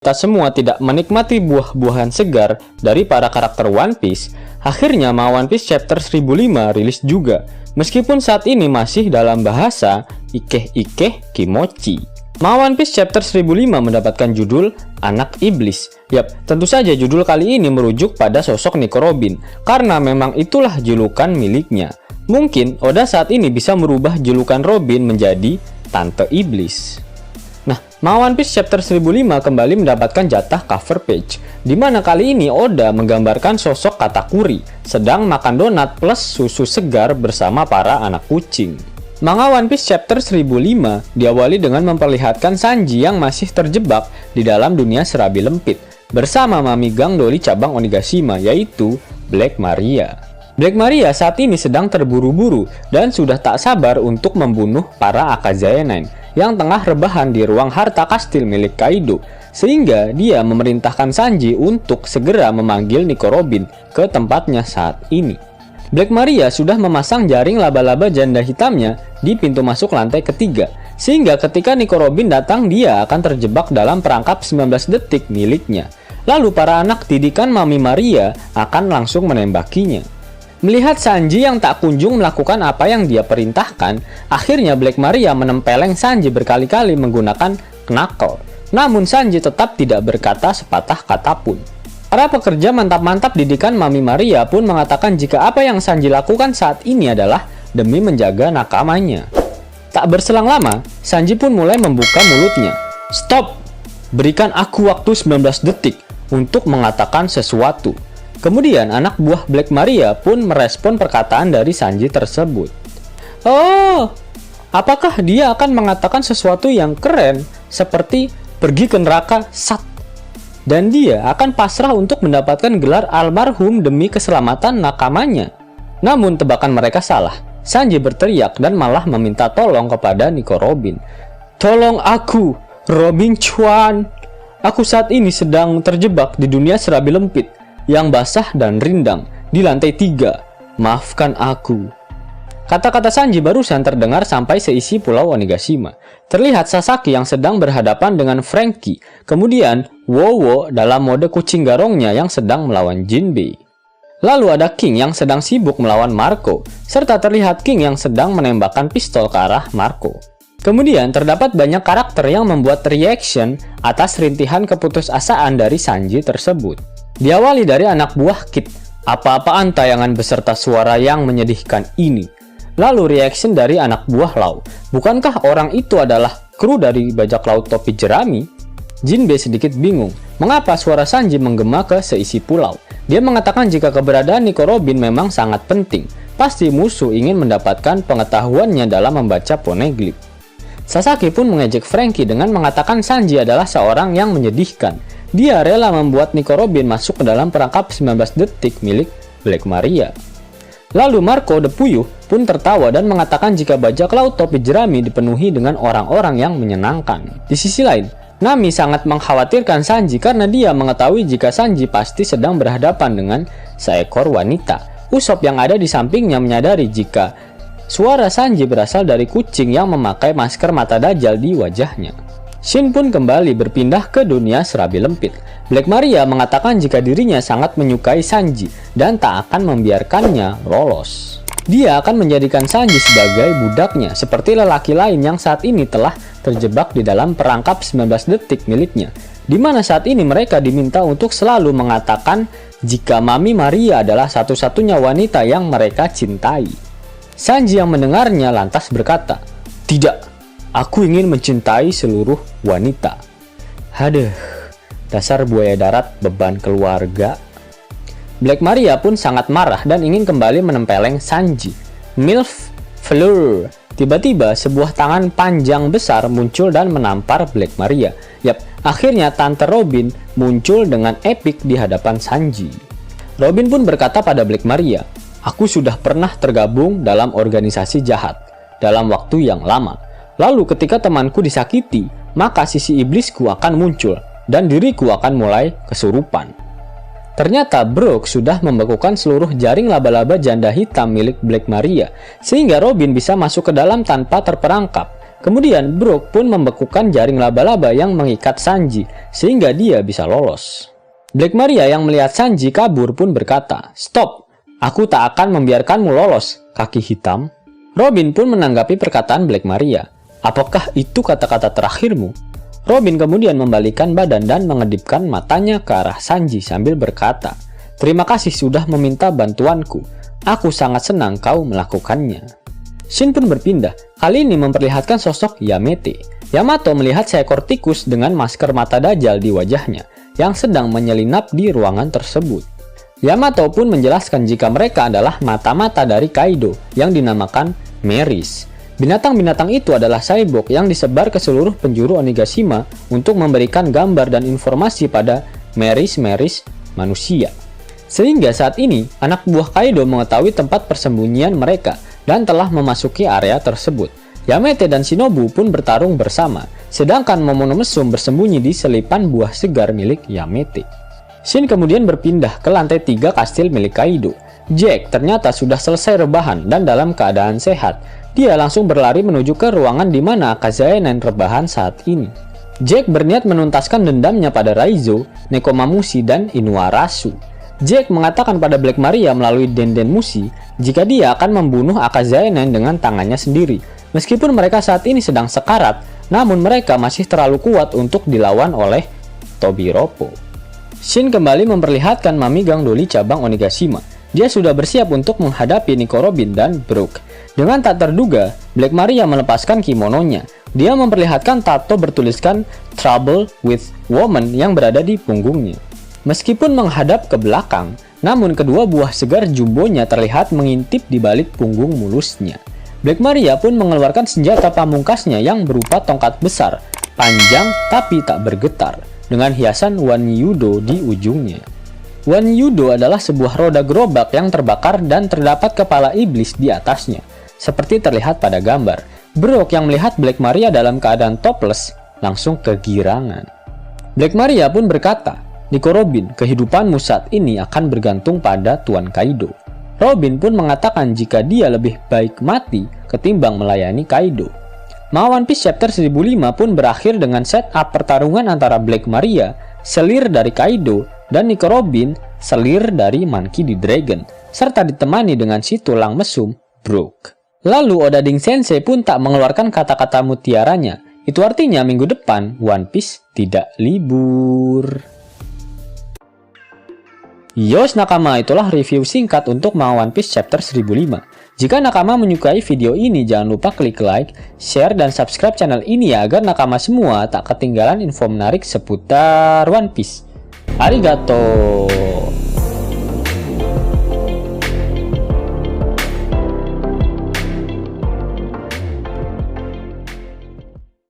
kita semua tidak menikmati buah-buahan segar dari para karakter One Piece, akhirnya One Piece Chapter 1005 rilis juga, meskipun saat ini masih dalam bahasa Ikeh-Ikeh Kimochi. One Piece Chapter 1005 mendapatkan judul Anak Iblis. Yap, tentu saja judul kali ini merujuk pada sosok Nico Robin, karena memang itulah julukan miliknya. Mungkin Oda saat ini bisa merubah julukan Robin menjadi Tante Iblis. Nah, One Piece Chapter 1005 kembali mendapatkan jatah cover page, di mana kali ini Oda menggambarkan sosok Katakuri sedang makan donat plus susu segar bersama para anak kucing. Manga One Piece Chapter 1005 diawali dengan memperlihatkan Sanji yang masih terjebak di dalam dunia serabi lempit bersama Mami Gang Doli cabang Onigashima, yaitu Black Maria. Black Maria saat ini sedang terburu-buru dan sudah tak sabar untuk membunuh para Akazaya Nine yang tengah rebahan di ruang harta kastil milik Kaido, sehingga dia memerintahkan Sanji untuk segera memanggil Nico Robin ke tempatnya saat ini. Black Maria sudah memasang jaring laba-laba janda hitamnya di pintu masuk lantai ketiga, sehingga ketika Nico Robin datang dia akan terjebak dalam perangkap 19 detik miliknya. Lalu para anak didikan Mami Maria akan langsung menembakinya. Melihat Sanji yang tak kunjung melakukan apa yang dia perintahkan, akhirnya Black Maria menempeleng Sanji berkali-kali menggunakan knuckle. Namun Sanji tetap tidak berkata sepatah kata pun. Para pekerja mantap-mantap didikan Mami Maria pun mengatakan jika apa yang Sanji lakukan saat ini adalah demi menjaga nakamanya. Tak berselang lama, Sanji pun mulai membuka mulutnya. Stop! Berikan aku waktu 19 detik untuk mengatakan sesuatu. Kemudian anak buah Black Maria pun merespon perkataan dari Sanji tersebut. Oh, apakah dia akan mengatakan sesuatu yang keren seperti pergi ke neraka sat? Dan dia akan pasrah untuk mendapatkan gelar almarhum demi keselamatan nakamanya. Namun tebakan mereka salah. Sanji berteriak dan malah meminta tolong kepada Nico Robin. Tolong aku, Robin Chuan. Aku saat ini sedang terjebak di dunia serabi lempit yang basah dan rindang di lantai 3. Maafkan aku. Kata-kata Sanji barusan terdengar sampai seisi pulau Onigashima. Terlihat Sasaki yang sedang berhadapan dengan Franky, kemudian Wowo dalam mode kucing garongnya yang sedang melawan Jinbei. Lalu ada King yang sedang sibuk melawan Marco, serta terlihat King yang sedang menembakkan pistol ke arah Marco. Kemudian terdapat banyak karakter yang membuat reaction atas rintihan keputusasaan dari Sanji tersebut. Diawali dari anak buah Kid, apa-apaan tayangan beserta suara yang menyedihkan ini. Lalu reaction dari anak buah Lau, bukankah orang itu adalah kru dari bajak laut topi jerami? Jinbei sedikit bingung, mengapa suara Sanji menggema ke seisi pulau. Dia mengatakan jika keberadaan Nico Robin memang sangat penting, pasti musuh ingin mendapatkan pengetahuannya dalam membaca poneglyph. Sasaki pun mengejek Franky dengan mengatakan Sanji adalah seorang yang menyedihkan. Dia rela membuat Nico Robin masuk ke dalam perangkap 19 detik milik Black Maria. Lalu Marco the Puyuh pun tertawa dan mengatakan jika bajak laut topi jerami dipenuhi dengan orang-orang yang menyenangkan. Di sisi lain, Nami sangat mengkhawatirkan Sanji karena dia mengetahui jika Sanji pasti sedang berhadapan dengan seekor wanita. Usopp yang ada di sampingnya menyadari jika suara Sanji berasal dari kucing yang memakai masker mata dajjal di wajahnya. Shin pun kembali berpindah ke dunia serabi lempit. Black Maria mengatakan jika dirinya sangat menyukai Sanji dan tak akan membiarkannya lolos. Dia akan menjadikan Sanji sebagai budaknya seperti lelaki lain yang saat ini telah terjebak di dalam perangkap 19 detik miliknya, di mana saat ini mereka diminta untuk selalu mengatakan jika Mami Maria adalah satu-satunya wanita yang mereka cintai. Sanji yang mendengarnya lantas berkata, "Tidak. Aku ingin mencintai seluruh wanita." Haduh, dasar buaya darat beban keluarga. Black Maria pun sangat marah dan ingin kembali menempeleng Sanji. Milf Fleur. Tiba-tiba sebuah tangan panjang besar muncul dan menampar Black Maria. Yap, akhirnya Tante Robin muncul dengan epik di hadapan Sanji. Robin pun berkata pada Black Maria, "Aku sudah pernah tergabung dalam organisasi jahat dalam waktu yang lama. Lalu ketika temanku disakiti, maka sisi iblisku akan muncul dan diriku akan mulai kesurupan." Ternyata Brook sudah membekukan seluruh jaring laba-laba janda hitam milik Black Maria, sehingga Robin bisa masuk ke dalam tanpa terperangkap. Kemudian Brook pun membekukan jaring laba-laba yang mengikat Sanji sehingga dia bisa lolos. Black Maria yang melihat Sanji kabur pun berkata, "Stop, aku tak akan membiarkanmu lolos, kaki hitam." Robin pun menanggapi perkataan Black Maria. "Apakah itu kata-kata terakhirmu?" Robin kemudian membalikan badan dan mengedipkan matanya ke arah Sanji sambil berkata, "Terima kasih sudah meminta bantuanku. Aku sangat senang kau melakukannya." Shin pun berpindah, kali ini memperlihatkan sosok Yamete. Yamato melihat seekor tikus dengan masker mata dajjal di wajahnya yang sedang menyelinap di ruangan tersebut. Yamato pun menjelaskan jika mereka adalah mata-mata dari Kaido yang dinamakan Meris. Binatang-binatang itu adalah cyborg yang disebar ke seluruh penjuru Onigashima untuk memberikan gambar dan informasi pada Meris-Meris manusia. Sehingga saat ini, anak buah Kaido mengetahui tempat persembunyian mereka dan telah memasuki area tersebut. Yamete dan Shinobu pun bertarung bersama, sedangkan Momono Mesum bersembunyi di selipan buah segar milik Yamete. Shin kemudian berpindah ke lantai 3 kastil milik Kaido. Jack ternyata sudah selesai rebahan dan dalam keadaan sehat. Dia langsung berlari menuju ke ruangan di mana Akazaenan rebahan saat ini. Jack berniat menuntaskan dendamnya pada Raizo, Nekomamushi, dan Inuarasu. Jack mengatakan pada Black Maria melalui Denden Mushi jika dia akan membunuh Akazaenan dengan tangannya sendiri. Meskipun mereka saat ini sedang sekarat, namun mereka masih terlalu kuat untuk dilawan oleh Tobiropo. Shin kembali memperlihatkan Mami Gang Doli cabang Onigashima. Dia sudah bersiap untuk menghadapi Nico Robin dan Brook. Dengan tak terduga, Black Maria melepaskan kimononya. Dia memperlihatkan tato bertuliskan Trouble with Woman yang berada di punggungnya. Meskipun menghadap ke belakang, namun kedua buah segar jumbonya terlihat mengintip di balik punggung mulusnya. Black Maria pun mengeluarkan senjata pamungkasnya yang berupa tongkat besar, panjang tapi tak bergetar, dengan hiasan Wan Yudo di ujungnya. Wan Yudo adalah sebuah roda gerobak yang terbakar dan terdapat kepala iblis di atasnya, seperti terlihat pada gambar. Brook yang melihat Black Maria dalam keadaan topless langsung kegirangan. Black Maria pun berkata, "Nico Robin, kehidupanmu saat ini akan bergantung pada Tuan Kaido." Robin pun mengatakan jika dia lebih baik mati ketimbang melayani Kaido. One Piece Chapter 1005 pun berakhir dengan setup pertarungan antara Black Maria, selir dari Kaido, dan Nico Robin, selir dari Monkey D. Dragon, serta ditemani dengan si tulang mesum, Brook. Lalu Oda Ding Sensei pun tak mengeluarkan kata-kata mutiaranya. Itu artinya minggu depan One Piece tidak libur. Yos nakama, itulah review singkat untuk One Piece Chapter 1005. Jika nakama menyukai video ini, jangan lupa klik like, share, dan subscribe channel ini ya, agar nakama semua tak ketinggalan info menarik seputar One Piece. Arigato.